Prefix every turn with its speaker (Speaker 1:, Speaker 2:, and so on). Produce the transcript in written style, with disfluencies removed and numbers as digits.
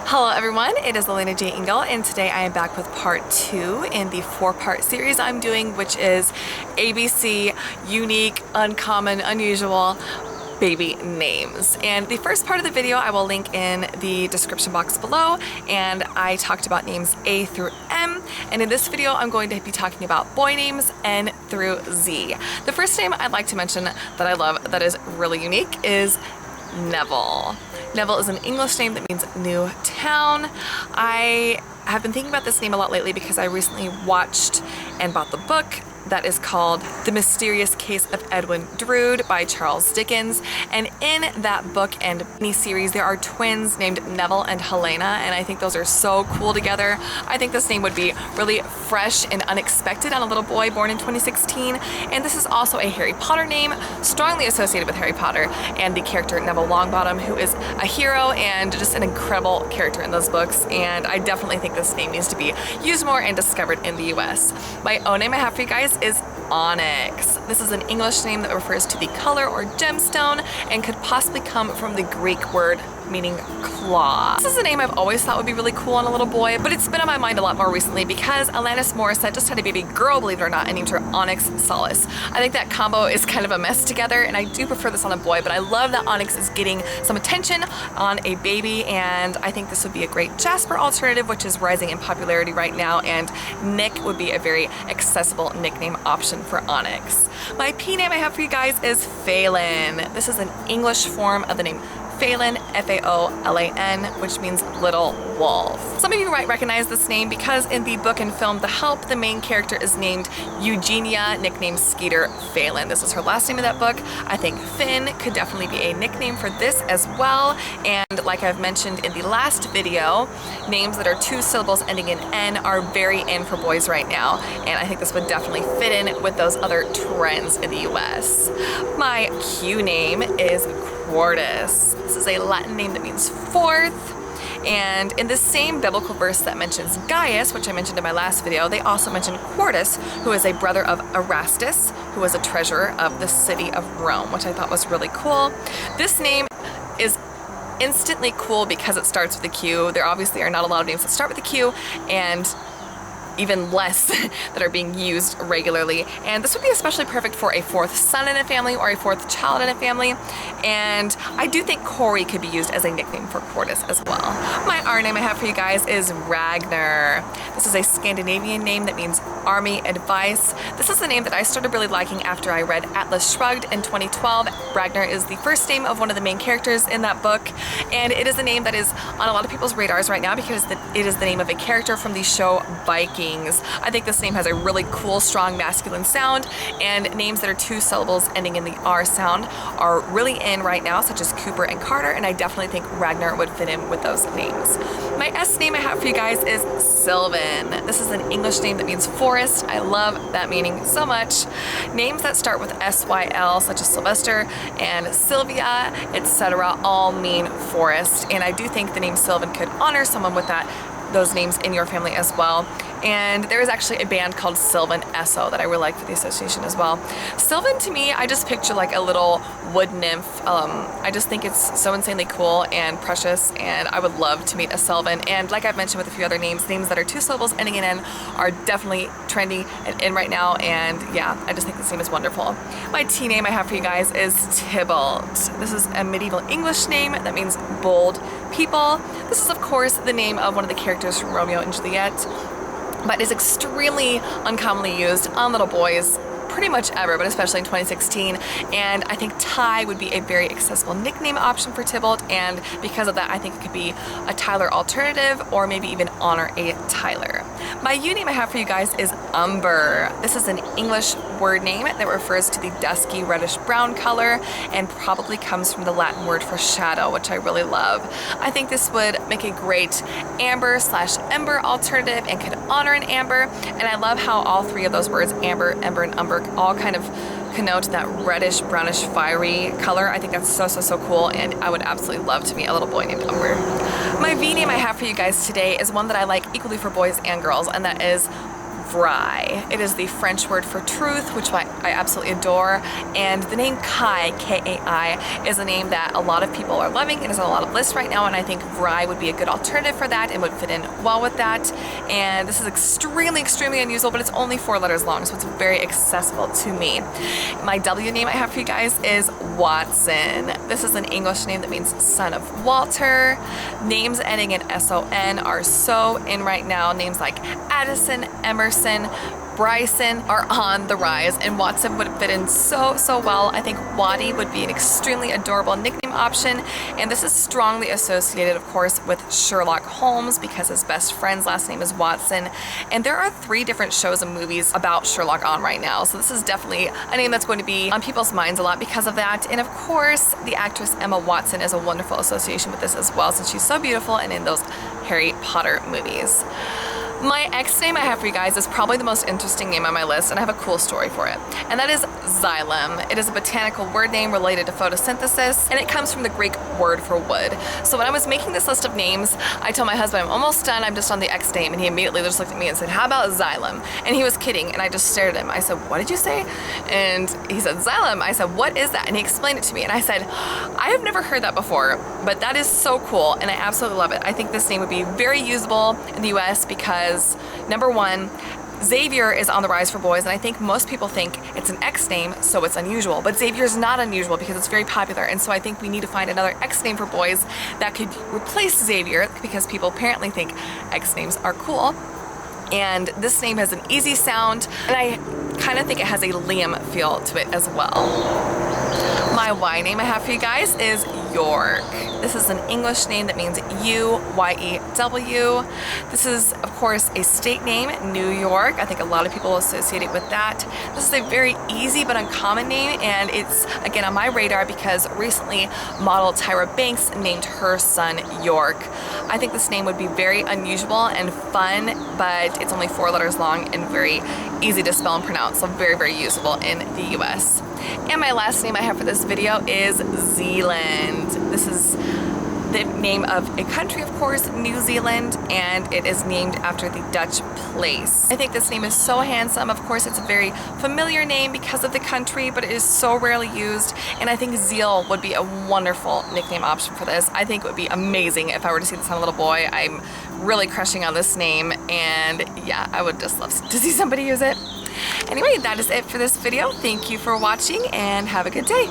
Speaker 1: Hello everyone, it is alenajingle, and today I am back with part 2 in the 4-part series I'm doing, which is ABC, unique, uncommon, unusual baby names. And the first part of the video I will link in the description box below, and I talked about names A through M, and in this video I'm going to be talking about boy names N through Z. The first name I'd like to mention that I love that is really unique is Neville. Neville is an English name that means new town. I have been thinking about this name a lot lately because I recently watched and bought the book that is called The Mysterious Case of Edwin Drood by Charles Dickens. And in that book and mini-series, there are twins named Neville and Helena, and I think those are so cool together. I think this name would be really fresh and unexpected on a little boy born in 2016. And this is also a Harry Potter name, strongly associated with Harry Potter and the character Neville Longbottom, who is a hero and just an incredible character in those books. And I definitely think this name needs to be used more and discovered in the US. My own name I have for you guys is Onyx. This is an English name that refers to the color or gemstone and could possibly come from the Greek word meaning claw. This is a name I've always thought would be really cool on a little boy, but it's been on my mind a lot more recently because Alanis Morissette just had a baby girl, believe it or not, and named her Onyx Solace. I think that combo is kind of a mess together, and I do prefer this on a boy, but I love that Onyx is getting some attention on a baby, and I think this would be a great Jasper alternative, which is rising in popularity right now, and Nick would be a very accessible nickname option for Onyx. My P name I have for you guys is Phelan. This is an English form of the name Phelan, F-A-O-L-A-N, which means little wolf. Some of you might recognize this name because in the book and film The Help, the main character is named Eugenia, nicknamed Skeeter Phelan. This is her last name in that book. I think Finn could definitely be a nickname for this as well. And like I've mentioned in the last video, names that are 2 syllables ending in N are very in for boys right now. And I think this would definitely fit in with those other trends in the US. My Q name is Quartus. This is a Latin name that means fourth. And in the same biblical verse that mentions Gaius, which I mentioned in my last video, they also mention Quartus, who is a brother of Erastus, who was a treasurer of the city of Rome, which I thought was really cool. This name is instantly cool because it starts with a Q. There obviously are not a lot of names that start with a Q, and even less that are being used regularly. And this would be especially perfect for a 4th son in a family or a 4th child in a family. And I do think Corey could be used as a nickname for Quartus as well. My R name I have for you guys is Ragnar. This is a Scandinavian name that means army advice. This is the name that I started really liking after I read Atlas Shrugged in 2012. Ragnar is the first name of one of the main characters in that book. And it is a name that is on a lot of people's radars right now because it is the name of a character from the show Vikings. I think this name has a really cool, strong masculine sound, and names that are 2 syllables ending in the R sound are really in right now, such as Cooper and Carter, and I definitely think Ragnar would fit in with those names. My S name I have for you guys is Sylvan. This is an English name that means forest. I love that meaning so much. Names that start with S-Y-L, such as Sylvester and Sylvia, etc., all mean forest, and I do think the name Sylvan could honor someone with those names in your family as well. And there is actually a band called Sylvan Esso that I really like for the association as well. Sylvan, to me, I just picture like a little wood nymph. I just think it's so insanely cool and precious, and I would love to meet a Sylvan. And like I've mentioned with a few other names that are 2 syllables ending in N are definitely trendy and in right now, and yeah, I just think this name is wonderful. My T name I have for you guys is Tybalt. This is a medieval English name that means bold people. This is of course the name of one of the characters from Romeo and Juliet, but is extremely uncommonly used on little boys pretty much ever, but especially in 2016. And I think Ty would be a very accessible nickname option for Tybalt, and because of that, I think it could be a Tyler alternative or maybe even honor a Tyler. My U name I have for you guys is Umber. This is an English word name that refers to the dusky reddish brown color and probably comes from the Latin word for shadow, which I really love. I think this would make a great amber/ember alternative and could honor an amber, and I love how all 3 of those words, amber, ember, and umber, all kind of connote that reddish, brownish, fiery color. I think that's so cool, and I would absolutely love to meet a little boy named Umber. My V name I have for you guys today is one that I like equally for boys and girls, and that is Vrai. It is the French word for truth, which I absolutely adore. And the name Kai, K-A-I, is a name that a lot of people are loving. It is on a lot of lists right now, and I think Vrai would be a good alternative for that and would fit in well with that. And this is extremely, extremely unusual, but it's only 4 letters long, so it's very accessible to me. My W name I have for you guys is Watson. This is an English name that means son of Walter. Names ending in S-O-N are so in right now. Names like Addison, Emerson, Bryson are on the rise, and Watson would fit in so well. I think Waddy would be an extremely adorable nickname option, and this is strongly associated, of course, with Sherlock Holmes because his best friend's last name is Watson, and there are 3 different shows and movies about Sherlock on right now, so this is definitely a name that's going to be on people's minds a lot because of that. And of course, the actress Emma Watson is a wonderful association with this as well, since she's so beautiful and in those Harry Potter movies. My X name I have for you guys is probably the most interesting name on my list, and I have a cool story for it. And that is Xylem. It is a botanical word name related to photosynthesis, and it comes from the Greek word for wood. So when I was making this list of names, I told my husband, I'm almost done, I'm just on the X name, and he immediately just looked at me and said, how about Xylem? And he was kidding, and I just stared at him. I said, what did you say? And he said, Xylem. I said, what is that? And he explained it to me, and I said, I have never heard that before, but that is so cool, and I absolutely love it. I think this name would be very usable in the US because number one, Xavier is on the rise for boys, and I think most people think it's an X name, so it's unusual. But Xavier is not unusual because it's very popular, and so I think we need to find another X name for boys that could replace Xavier because people apparently think X names are cool. And this name has an easy sound, and I kind of think it has a Liam feel to it as well. My Y name I have for you guys is York. This is an English name that means U-Y-E-W. This is, of course, a state name, New York. I think a lot of people associate it with that. This is a very easy but uncommon name, and it's, again, on my radar because recently model Tyra Banks named her son York. I think this name would be very unusual and fun, but it's only 4 letters long and very easy to spell and pronounce, so very, very usable in the US. And my last name I have for this video is Zealand. This is the name of a country, of course, New Zealand, and it is named after the Dutch place. I think this name is so handsome. Of course, it's a very familiar name because of the country, but it is so rarely used, and I think Zeal would be a wonderful nickname option for this. I think it would be amazing if I were to see this on a little boy. I'm really crushing on this name, and yeah, I would just love to see somebody use it. Anyway, that is it for this video. Thank you for watching, and have a good day.